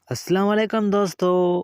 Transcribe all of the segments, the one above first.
अस्सलाम वालेकुम दोस्तों,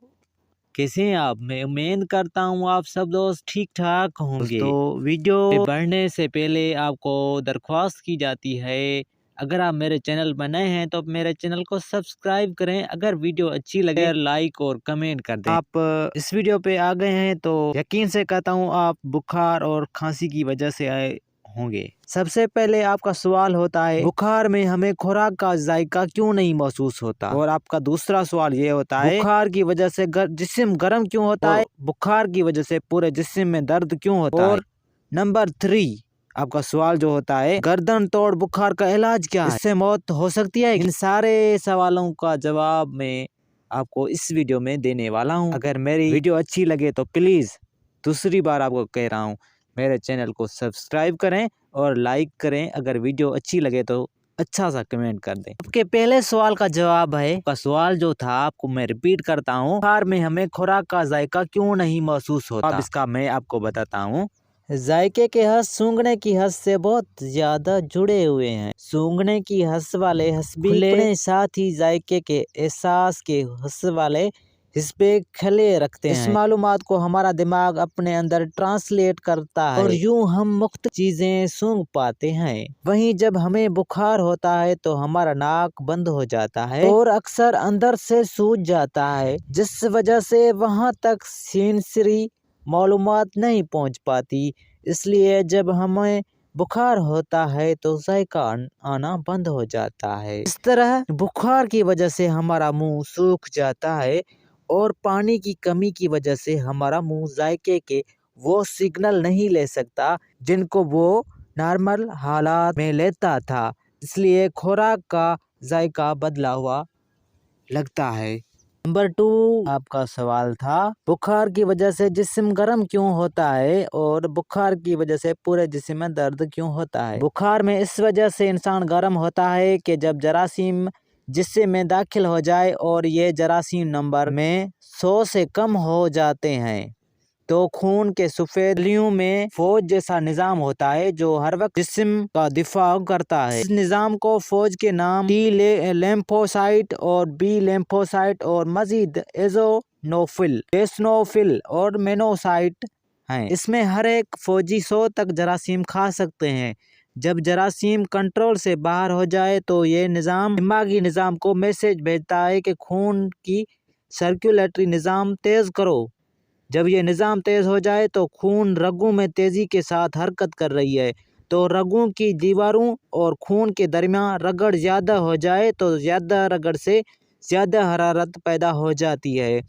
कैसे हैं आप। मैं उम्मीद करता हूँ आप सब दोस्त ठीक ठाक होंगे। दोस्तों, वीडियो बढ़ने से पहले आपको दरख्वास्त की जाती है, अगर आप मेरे चैनल पर नए हैं तो मेरे चैनल को सब्सक्राइब करें। अगर वीडियो अच्छी लगे लाइक और कमेंट कर दें। आप इस वीडियो पे आ गए हैं तो यकीन से कहता हूँ आप बुखार और खांसी की वजह से आए होंगे। सबसे पहले आपका सवाल होता है, बुखार में हमें खुराक का जायका क्यों नहीं महसूस होता। और आपका दूसरा सवाल ये होता है, बुखार की वजह से जिस्म गर्म क्यों होता है। बुखार की वजह से पूरे जिस्म में दर्द क्यों होता है। और नंबर 3 आपका सवाल जो होता है, गर्दन तोड़ बुखार का इलाज क्या है, इससे मौत हो सकती है। इन सारे सवालों का जवाब मैं आपको इस वीडियो में देने वाला हूँ। अगर मेरी वीडियो अच्छी लगे तो प्लीज दूसरी बार आपको कह रहा हूँ, मेरे चैनल को सब्सक्राइब करें और लाइक करें। अगर वीडियो अच्छी लगे तो अच्छा सा कमेंट कर दें। आपके पहले सवाल का जवाब है, आपका सवाल जो था आपको मैं रिपीट करता हूँ, बुखार में हमें खुराक का जायका क्यों नहीं महसूस होता। अब इसका मैं आपको बताता हूँ। जायके के हस सूंघने की हस से बहुत ज्यादा जुड़े हुए हैं। सूंघने की हस वाले हसबी अपने साथ ही जायके के एहसास के हस वाले हिस्से खले रखते हैं। इस मालूमात को हमारा दिमाग अपने अंदर ट्रांसलेट करता है और यूं हम मुख्त चीजें सूंघ पाते हैं। वहीं जब हमें बुखार होता है तो हमारा नाक बंद हो जाता है और अक्सर अंदर से सूज जाता है, जिस वजह से वहां तक सेंसरी मालूमात नहीं पहुंच पाती। इसलिए जब हमें बुखार होता है तो जायका आना बंद हो जाता है। इस तरह बुखार की वजह से हमारा मुंह सूख जाता है और पानी की कमी की वजह से हमारा मुंह जायके के वो सिग्नल नहीं ले सकता जिनको वो नॉर्मल हालात में लेता था। इसलिए खुराक का जायका बदला हुआ लगता है। नंबर 2 आपका सवाल था, बुखार की वजह से जिस्म गर्म क्यों होता है और बुखार की वजह से पूरे जिस्म में दर्द क्यों होता है। बुखार में इस वजह से इंसान गर्म होता है कि जब जरासीम जिस्म में दाखिल हो जाए और ये जरासीम नंबर में 100 से कम हो जाते हैं तो खून के सफेद नलियों में फौज जैसा निजाम होता है जो हर वक्त जिस्म का दिफा करता है। इस निजाम को फौज के नाम टी लेम्फोसाइट और बी लेम्फोसाइट और मजीद एजोनोफिल, एसनोफिल और मेनोसाइट हैं। इसमें हर एक फौजी 100 तक जरासीम खा सकते हैं। जब जरासीम कंट्रोल से बाहर हो जाए तो ये निजाम दिमागी निजाम को मैसेज भेजता है कि खून की सर्कुलेटरी निजाम तेज करो। जब ये निज़ाम तेज़ हो जाए तो खून रगों में तेज़ी के साथ हरकत कर रही है, तो रगों की दीवारों और खून के दरमियान रगड़ ज़्यादा हो जाए तो ज़्यादा रगड़ से ज़्यादा हरारत पैदा हो जाती है,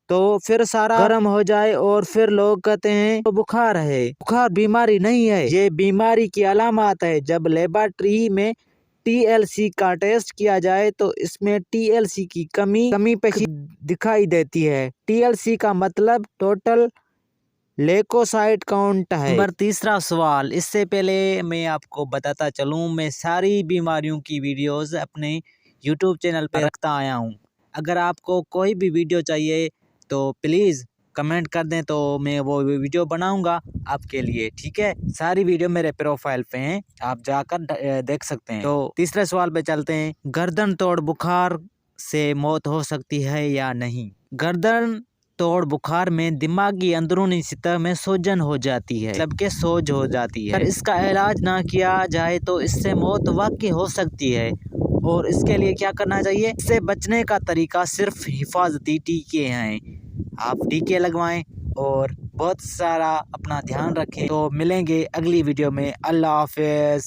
तो फिर सारा गर्म हो जाए और फिर लोग कहते हैं तो बुखार है। बुखार बीमारी नहीं है, ये बीमारी की अलामत है। जब लेबोरेटरी में TLC का टेस्ट किया जाए तो इसमें TLC की कमी पेशी दिखाई देती है। TLC का मतलब टोटल लेकोसाइट काउंट है। नंबर 3 सवाल, इससे पहले मैं आपको बताता चलूं, मैं सारी बीमारियों की वीडियोस अपने YouTube चैनल पे रखता आया हूं। अगर आपको कोई भी वीडियो चाहिए तो प्लीज़ कमेंट कर दें तो मैं वो वीडियो बनाऊंगा आपके लिए, ठीक है। सारी वीडियो मेरे प्रोफाइल पे हैं, आप जाकर देख सकते हैं। तो तीसरे सवाल पे चलते हैं, गर्दन तोड़ बुखार से मौत हो सकती है या नहीं। गर्दन तोड़ बुखार में दिमागी अंदरूनी सतह में सूजन हो जाती है, मतलब के सोज हो जाती है। अगर इसका इलाज ना किया जाए तो इससे मौत वाकई हो सकती है। और इसके लिए क्या करना चाहिए, इससे बचने का तरीका सिर्फ हिफाजती टीके हैं। आप टीके लगवाएं और बहुत सारा अपना ध्यान रखें। तो मिलेंगे अगली वीडियो में। अल्लाह हाफिज।